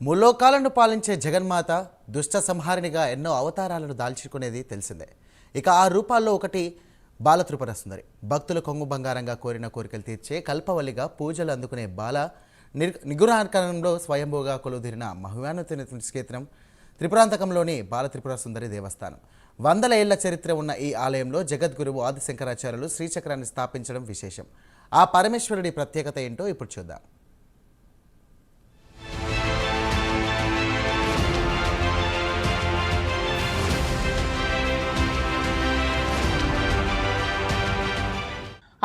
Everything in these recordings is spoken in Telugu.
ముల్లోకాలను పాలించే జగన్మాత దుష్ట సంహారిణిగా ఎన్నో అవతారాలను దాల్చుకునేది తెలిసిందే. ఇక ఆ రూపాల్లో ఒకటి బాలత్రిపుర సుందరి. భక్తులు కొంగు బంగారంగా కోరిన కోరికలు తీర్చే కల్పవల్లిగా పూజలు అందుకునే బాల నిగురాకరణంలో స్వయంభూగా కొలువుదీరిన మహిమాన్విత క్షేత్రం త్రిపురాంతకంలోని బాలత్రిపుర సుందరి దేవస్థానం. వందల ఏళ్ల చరిత్ర ఉన్న ఈ ఆలయంలో జగద్గురువు ఆదిశంకరాచార్యులు శ్రీచక్రాన్ని స్థాపించడం విశేషం. ఆ పరమేశ్వరుడి ప్రత్యేకత ఏంటో ఇప్పుడు చూద్దాం.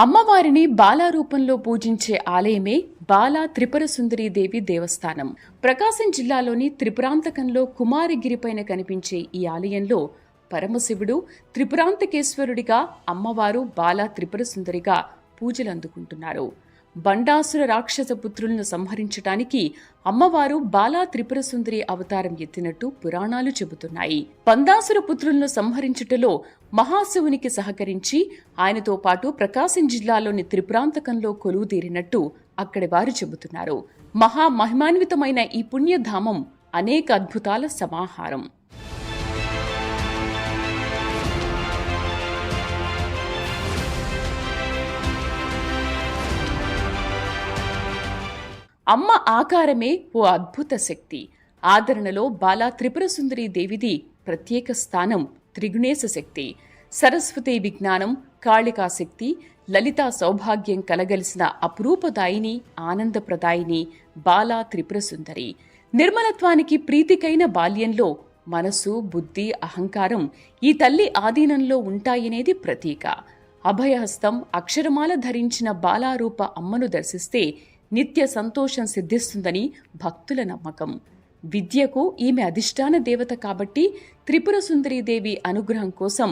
అమ్మవారిని బాలా రూపంలో పూజించే ఆలయమే బాలా త్రిపుర సుందరీ దేవి దేవస్థానం. ప్రకాశం జిల్లాలోని త్రిపురాంతకంలో కుమారగిరిపైన కనిపించే ఈ ఆలయంలో పరమశివుడు త్రిపురాంతకేశ్వరుడిగా, అమ్మవారు బాలా త్రిపుర సుందరిగా పూజలు అందుకుంటున్నారు. బండాసుర రాక్షస పుత్రులను సంహరించటానికి అమ్మవారు బాలా త్రిపుర సుందరి అవతారం ఎత్తినట్టు పురాణాలు చెబుతున్నాయి. బండాసుర పుత్రులను సంహరించుటలో మహాశివునికి సహకరించి ఆయనతో పాటు ప్రకాశం జిల్లాలోని త్రిపురాంతకంలో కొలువుదీరినట్టు అక్కడి వారు చెబుతున్నారు. మహిమాన్వితమైన ఈ పుణ్యధామం అనేక అద్భుతాల సమాహారం. అమ్మ ఆకారమే ఓ అద్భుత శక్తి. ఆదరణలో బాలా త్రిపుర సుందరి దేవిది ప్రత్యేక స్థానం త్రిగుణేశ శక్తి. సరస్వతి విజ్ఞానం, కాళికా శక్తి, లలితా సౌభాగ్యం కలగలిసిన అపురూపదాయిని, ఆనందప్రదాయిని బాలా త్రిపుర సుందరి. నిర్మలత్వానికి ప్రీతికైన బాల్యంలో మనసు, బుద్ధి, అహంకారం ఈ తల్లి ఆధీనంలో ఉంటాయనేది ప్రతీక. అభయహస్తం, అక్షరమాల ధరించిన బాలారూప అమ్మను దర్శిస్తే నిత్య సంతోషం సిద్ధిస్తుందని భక్తుల నమ్మకం. విద్యకు ఈమె అధిష్టాన దేవత కాబట్టి త్రిపుర సుందరీదేవి అనుగ్రహం కోసం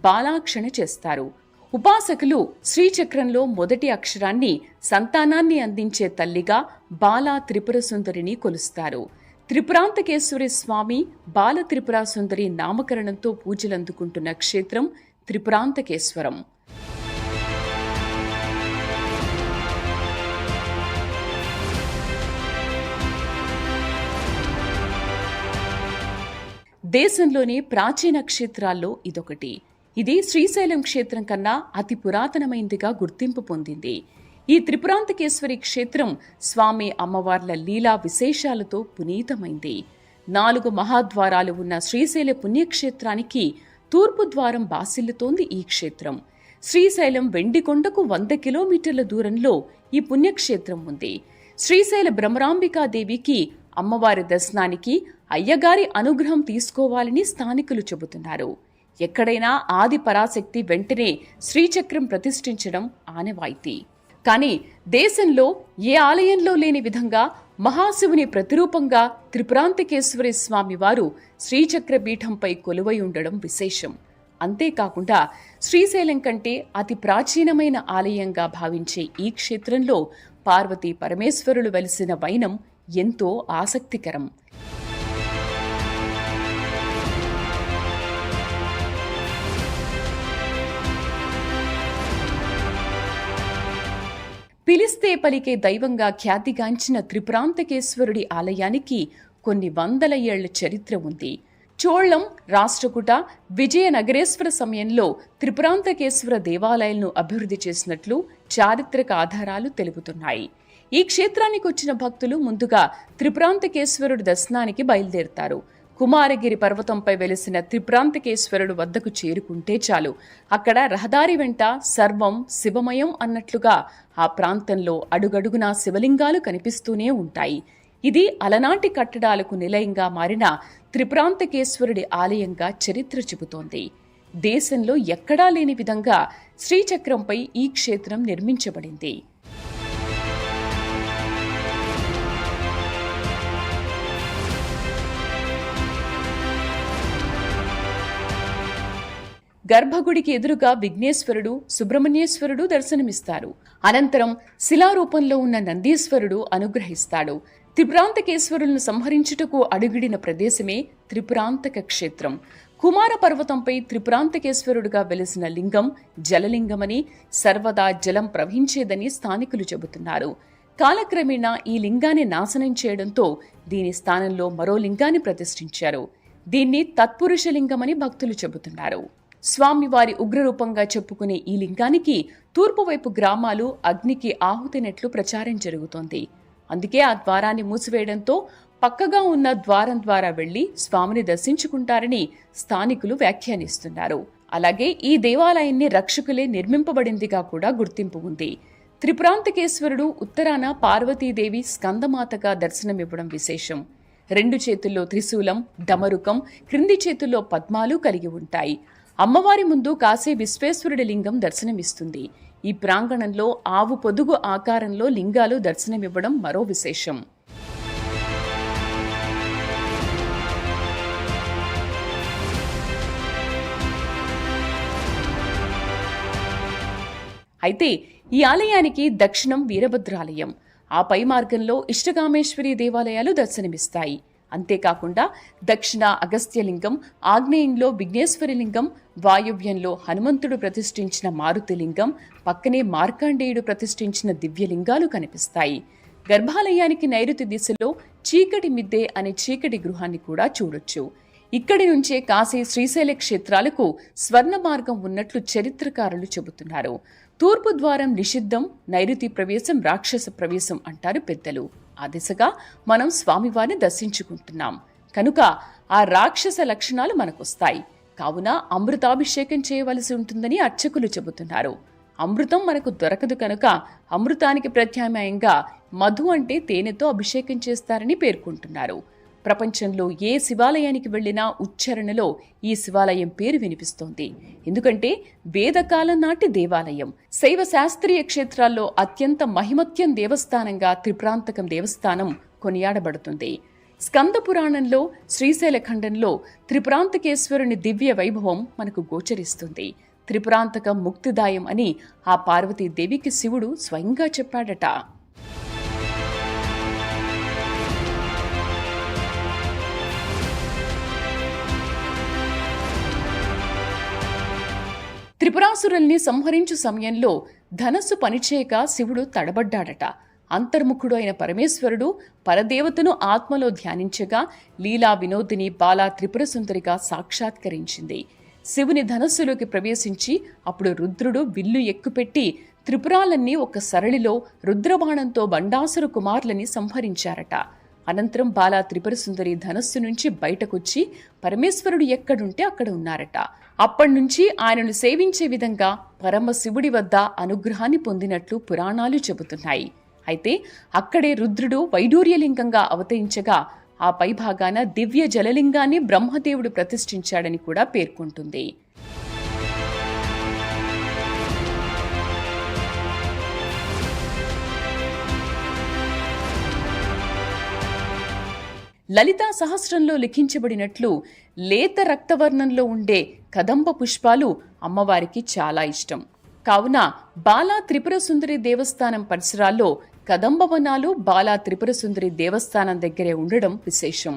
బాలాక్షణ చేస్తారు. ఉపాసకులు శ్రీచక్రంలో మొదటి అక్షరాన్ని, సంతానాన్ని అందించే తల్లిగా బాలా త్రిపుర సుందరిని కొలుస్తారు. త్రిపురాంతకేశ్వరి స్వామి బాల త్రిపుర సుందరి నామకరణంతో పూజలందుకుంటున్న క్షేత్రం త్రిపురాంతకేశ్వరం. దేశంలోని ప్రాచీన క్షేత్రాల్లో ఇదొకటి. ఇది శ్రీశైలం క్షేత్రం కన్నా అతి పురాతనమైందిగా గుర్తింపు పొందింది. ఈ త్రిపురాంతకేశ్వరి క్షేత్రం స్వామి అమ్మవార్ల లీలా విశేషాలతో పునీతమైంది. 4 మహాద్వారాలు ఉన్న శ్రీశైల పుణ్యక్షేత్రానికి తూర్పు ద్వారం బాసిల్లుతోంది ఈ క్షేత్రం. శ్రీశైలం వెండికొండకు 100 కిలోమీటర్ల దూరంలో ఈ పుణ్యక్షేత్రం ఉంది. శ్రీశైల భ్రమరాంబికాదేవికి అమ్మవారి దర్శనానికి అయ్యగారి అనుగ్రహం తీసుకోవాలని స్థానికులు చెబుతున్నారు. ఎక్కడైనా ఆది పరాశక్తి వెంటనే శ్రీచక్రం ప్రతిష్ఠించడం ఆనవాయితీ. కానీ దేశంలో ఏ ఆలయంలో లేని విధంగా మహాశివుని ప్రతిరూపంగా త్రిపురాంతకేశ్వరి స్వామి వారు శ్రీచక్ర పీఠంపై కొలువై ఉండడం విశేషం. అంతేకాకుండా శ్రీశైలం కంటే అతి ప్రాచీనమైన ఆలయంగా భావించే ఈ క్షేత్రంలో పార్వతీ పరమేశ్వరులు వెలిసిన వైనం ఎంతో ఆసక్తికరం. పిలిస్తే పలికే దైవంగా ఖ్యాతిగాంచిన త్రిపురాంతకేశ్వరుడి ఆలయానికి కొన్ని వందల ఏళ్ల చరిత్ర ఉంది. చోళం, రాష్ట్రకూట, విజయనగరేశ్వర సమయంలో త్రిపురాంతకేశ్వర దేవాలయాలను అభివృద్ధి చేసినట్లు చారిత్రక ఆధారాలు తెలుపుతున్నాయి. ఈ క్షేత్రానికి వచ్చిన భక్తులు ముందుగా త్రిపురాంతకేశ్వరుడి దర్శనానికి బయలుదేరుతారు. కుమారగిరి పర్వతంపై వెలిసిన త్రిపురాంతకేశ్వరుడు వద్దకు చేరుకుంటే చాలు, అక్కడ రహదారి వెంట సర్వం శివమయం అన్నట్లుగా ఆ ప్రాంతంలో అడుగడుగునా శివలింగాలు కనిపిస్తూనే ఉంటాయి. ఇది అలనాటి కట్టడాలకు నిలయంగా మారిన త్రిపురాంతకేశ్వరుడి ఆలయంగా చరిత్ర చెబుతోంది. దేశంలో ఎక్కడా లేని విధంగా శ్రీచక్రంపై ఈ క్షేత్రం నిర్మించబడింది. గర్భగుడికి ఎదురుగా విఘ్నేశ్వరుడు, సుబ్రహ్మణ్యేశ్వరుడు దర్శనమిస్తారు. అనంతరం శిలారూపంలో ఉన్న నందీశ్వరుడు అనుగ్రహిస్తాడు. త్రిపురాంతకేశ్వరులను సంహరించుటకు అడుగిడిన ప్రదేశమే త్రిపురాంతక క్షేత్రం. కుమార పర్వతంపై త్రిపురాంతకేశ్వరుడుగా వెలిసిన లింగం జలలింగమని, సర్వదా జలం ప్రవహించేదని స్థానికులు చెబుతున్నారు. కాలక్రమేణా ఈ లింగాన్ని నాశనం చేయడంతో దీని స్థానంలో మరో లింగాన్ని ప్రతిష్ఠించారు. దీన్ని తత్పురుష లింగమని భక్తులు చెబుతున్నారు. స్వామివారి ఉగ్రరూపంగా చెప్పుకునే ఈ లింగానికి తూర్పువైపు గ్రామాలు అగ్నికి ఆహుతినట్లు ప్రచారం జరుగుతోంది. అందుకే ఆ ద్వారాన్ని మూసివేయడంతో పక్కగా ఉన్న ద్వారం ద్వారా వెళ్లి స్వామిని దర్శించుకుంటారని స్థానికులు వ్యాఖ్యానిస్తున్నారు. అలాగే ఈ దేవాలయాన్ని రక్షకులే నిర్మింపబడిందిగా కూడా గుర్తింపు ఉంది. త్రిపురాంతకేశ్వరుడు ఉత్తరాన పార్వతీదేవి స్కందమాతగా దర్శనమివ్వడం విశేషం. 2 చేతుల్లో త్రిశూలం, డమరుకం, క్రింది చేతుల్లో పద్మాలు కలిగి ఉంటాయి. అమ్మవారి ముందు కాశీ విశ్వేశ్వరుడి లింగం దర్శనమిస్తుంది. ఈ ప్రాంగణంలో ఆవు పొదుగు ఆకారంలో లింగాలు దర్శనమివ్వడం మరో విశేషం. అయితే ఈ ఆలయానికి దక్షిణం వీరభద్రాలయం, ఆ పై మార్గంలో ఇష్టకామేశ్వరి దేవాలయాలు దర్శనమిస్తాయి. అంతేకాకుండా దక్షిణ అగస్త్యలింగం, ఆగ్నేయంలో విఘ్నేశ్వరి లింగం, వాయువ్యంలో హనుమంతుడు ప్రతిష్ఠించిన మారుతిలింగం, పక్కనే మార్కండేయుడు ప్రతిష్ఠించిన దివ్యలింగాలు కనిపిస్తాయి. గర్భాలయానికి నైరుతి దిశలో చీకటి మిద్దె అనే చీకటి గృహాన్ని కూడా చూడొచ్చు. ఇక్కడి నుంచే కాశీ, శ్రీశైల క్షేత్రాలకు స్వర్ణ మార్గం ఉన్నట్లు చరిత్రకారులు చెబుతున్నారు. తూర్పు ద్వారం నిషిద్ధం, నైరుతి ప్రవేశం రాక్షస ప్రవేశం అంటారు పెద్దలు. ఆ దిశగా మనం స్వామివారిని దర్శించుకుంటున్నాం కనుక ఆ రాక్షస లక్షణాలు మనకొస్తాయి. కావున అమృతాభిషేకం చేయవలసి ఉంటుందని అర్చకులు చెబుతున్నారు. అమృతం మనకు దొరకదు కనుక అమృతానికి ప్రత్యామ్నాయంగా మధు అంటే తేనెతో అభిషేకం చేస్తారని పేర్కొంటున్నారు. ప్రపంచంలో ఏ శివాలయానికి వెళ్లినా ఉచ్చారణలో ఈ శివాలయం పేరు వినిపిస్తోంది. ఎందుకంటే వేదకాలం నాటి దేవాలయం. శైవ శాస్త్రీయ క్షేత్రాల్లో అత్యంత మహిమత్యం దేవస్థానంగా త్రిపురాంతకం దేవస్థానం కొనియాడబడుతుంది. స్కంద పురాణంలో శ్రీశైల ఖండంలో త్రిపురాంతకేశ్వరుని దివ్య వైభవం మనకు గోచరిస్తుంది. త్రిపురాంతకం ముక్తిదాయం అని ఆ పార్వతీదేవికి శివుడు స్వయంగా చెప్పాడట. త్రిపురాసురుల్ని సంహరించు సమయంలో ధనస్సు పనిచేయక శివుడు తడబడ్డాడట. అంతర్ముఖుడు అయిన పరమేశ్వరుడు పరదేవతను ఆత్మలో ధ్యానించగా లీలా వినోదిని బాలా త్రిపుర సుందరిగా సాక్షాత్కరించింది. శివుని ధనస్సులోకి ప్రవేశించి అప్పుడు రుద్రుడు విల్లు ఎక్కుపెట్టి త్రిపురాలన్నీ ఒక సరళిలో రుద్రబాణంతో బండాసుర కుమారులని సంహరించారట. అనంతరం బాలా త్రిపుర సుందరి ధనస్సు నుంచి బయటకొచ్చి పరమేశ్వరుడు ఎక్కడుంటే అక్కడ ఉన్నారట. అప్పటినుంచి ఆయనను సేవించే విధంగా పరమశివుడి వద్ద అనుగ్రహాన్ని పొందినట్లు పురాణాలు చెబుతున్నాయి. అయితే అక్కడే రుద్రుడు వైడూర్యలింగంగా అవతరించగా ఆ పైభాగాన దివ్య జలలింగాన్ని బ్రహ్మదేవుడు ప్రతిష్ఠించాడని కూడా పేర్కొంటుంది. లలితా సహస్రంలో లిఖించబడినట్లు లేత రక్తవర్ణంలో ఉండే కదంబ పుష్పాలు అమ్మవారికి చాలా ఇష్టం. కావున బాలా త్రిపుర సుందరి దేవస్థానం పరిసరాల్లో కదంబవనాలు బాలా త్రిపుర సుందరి దేవస్థానం దగ్గరే ఉండడం విశేషం.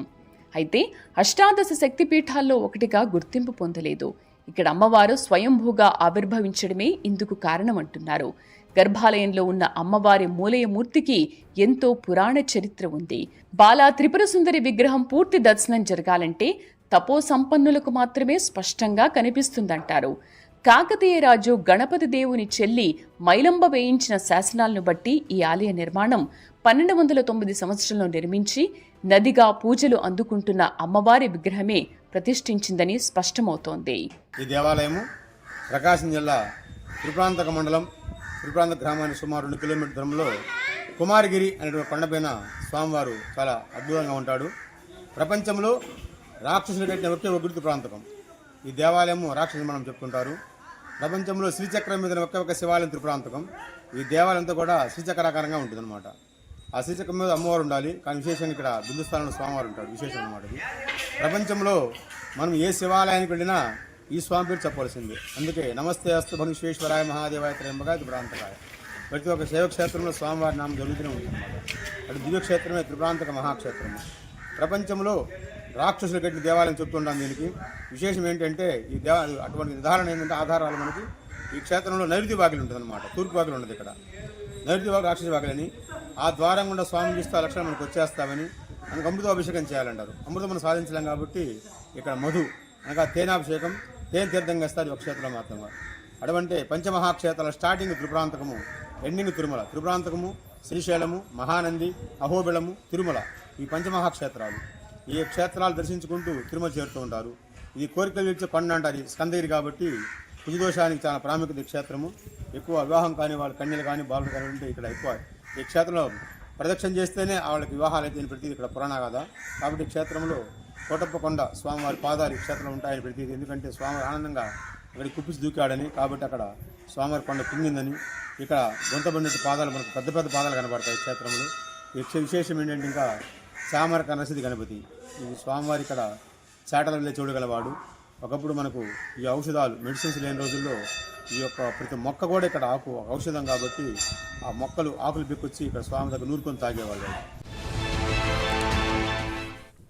అయితే అష్టాదశ శక్తిపీఠాల్లో ఒకటిగా గుర్తింపు పొందలేదు. ఇక్కడ అమ్మవారు స్వయంభూగా ఆవిర్భవించడమే ఇందుకు కారణమంటున్నారు. గర్భాలయంలో ఉన్న అమ్మవారి మూలయ మూర్తికి ఎంతో పురాణ చరిత్ర ఉంది. బాలా త్రిపుర సుందరి విగ్రహం పూర్తి దర్శనం జరగాలంటే తపో సంపన్నులకు మాత్రమే స్పష్టంగా కనిపిస్తుందంటారు. కాకతీయ రాజు గణపతి దేవుని చెల్లి మైలంబ వేయించిన శాసనాలను బట్టి ఈ ఆలయ నిర్మాణం 1209 సంవత్సరంలో నిర్మించి నదిగా పూజలు అందుకుంటున్న అమ్మవారి విగ్రహమే ప్రతిష్ఠించిందని స్పష్టమవుతోంది. ఈ దేవాలయము ప్రకాశం జిల్లా త్రిపురాంతక మండలం త్రిపురాంత గ్రామానికి సుమారు 2 కిలోమీటర్ దూరంలో కుమారగిరి అనేటువంటి కొండపైన స్వామివారు చాలా అద్భుతంగా ఉంటాడు. ప్రపంచంలో రాక్షసులు కట్టిన ఒకే ఒక త్రిపురాంతకం. ఈ దేవాలయము రాక్షసు మనం చెప్తుంటారు. ప్రపంచంలో శ్రీచక్రం మీద ఒకే శివాలయం త్రిపురాంతకం. ఈ దేవాలయంతో కూడా శ్రీచక్రాకారంగా ఉంటుంది అనమాట. ఆ శ్రీచక్రం మీద అమ్మవారు ఉండాలి, కానీ విశేషంగా ఇక్కడ బిందుస్థానంలో స్వామివారు ఉంటాడు. విశేషం అనమాట ఇది. ప్రపంచంలో మనం ఏ శివాలయానికి వెళ్ళినా ఈ స్వామి పేరు చెప్పవలసింది. అందుకే నమస్తే అస్తు భనుశ్వేశ్వరాయ మహాదేవాయ త్రయంబకాయ త్రిపురాంతకాయ. ప్రతి ఒక్క శైవక్షేత్రంలో స్వామివారి నామం జరుగుతూనే ఉంటుంది. అటు దివ్యక్షేత్రమే త్రిపురాంతక మహాక్షేత్రము. ప్రపంచంలో రాక్షసులు కట్టిన దేవాలయం చెప్తుంటాం. దీనికి విశేషం ఏంటంటే ఈ అటువంటి నిర్ధారణ ఏంటంటే ఆధారాలు మనకి ఈ క్షేత్రంలో నైరుతి వాకిలి ఉంటుంది అనమాట. తూర్పు వాకిలి ఉండదు. ఇక్కడ నైరుతి వాకిలి రాక్షస వాకిలి అని ఆ ద్వారం గుండా స్వామి చూస్తే ఆ లక్షణం మనకు వచ్చేస్తామని మనకు అమృతాభిషేకం చేయాలంటారు. అమృతం మనం సాధించలేం కాబట్టి ఇక్కడ మధు అనగా తేనాభిషేకం, తేనె తీర్థంగా ఇస్తారు ఒక క్షేత్రం మాత్రంగా. అటువంటి పంచమహాక్షేత్రాల స్టార్టింగ్ త్రిపురాంతకము, ఎండింగ్ తిరుమల. త్రిపురాంతకము, శ్రీశైలము, మహానంది, అహోబిళము, తిరుమల, ఈ పంచమహాక్షేత్రాలు. ఈ క్షేత్రాలు దర్శించుకుంటూ తిరుమల చేరుతూ ఉంటారు. ఇది కోరికలు ఇచ్చే పండు అంటారు. స్కందగిరి కాబట్టి కుజదోషానికి చాలా ప్రాముఖ్యత ఈ క్షేత్రము. ఎక్కువ వివాహం కాని వాళ్ళు, కన్యలు కానీ బాలుడు కానీ ఉంటే ఇక్కడ ఎక్కువ ఈ క్షేత్రంలో ప్రదక్షిణ చేస్తేనే వాళ్ళకి వివాహాలు అయితే ప్రతిదీ ఇక్కడ పురాణ కదా. కాబట్టి ఈ క్షేత్రంలో కోటప్పకొండ స్వామివారి పాదాలు ఈ క్షేత్రంలో ఉంటాయని ప్రతిదీ. ఎందుకంటే స్వామివారి ఆనందంగా అక్కడికి కుప్పిసి దూకాడని, కాబట్టి అక్కడ స్వామివారి కొండ కుంగిందని. ఇక్కడ గొంతబడినట్టు పాదాలు మనకు పెద్ద పెద్ద పాదాలు కనబడతాయి ఈ క్షేత్రంలో. ఈ విశేషం ఏంటంటే ఇంకా చామరక నరసిద్ధి గణపతి, ఈ స్వామివారి ఇక్కడ చాటల వెళ్ళి చూడగలవాడు. ఒకప్పుడు మనకు ఈ ఔషధాలు, మెడిసిన్స్ లేని రోజుల్లో ఈ యొక్క ప్రతి మొక్క కూడా ఇక్కడ ఔషధం కాబట్టి ఆ మొక్కలు ఆకులు బిక్కొచ్చి ఇక్కడ స్వామి దగ్గర నూరుకొని తాగేవాళ్ళు.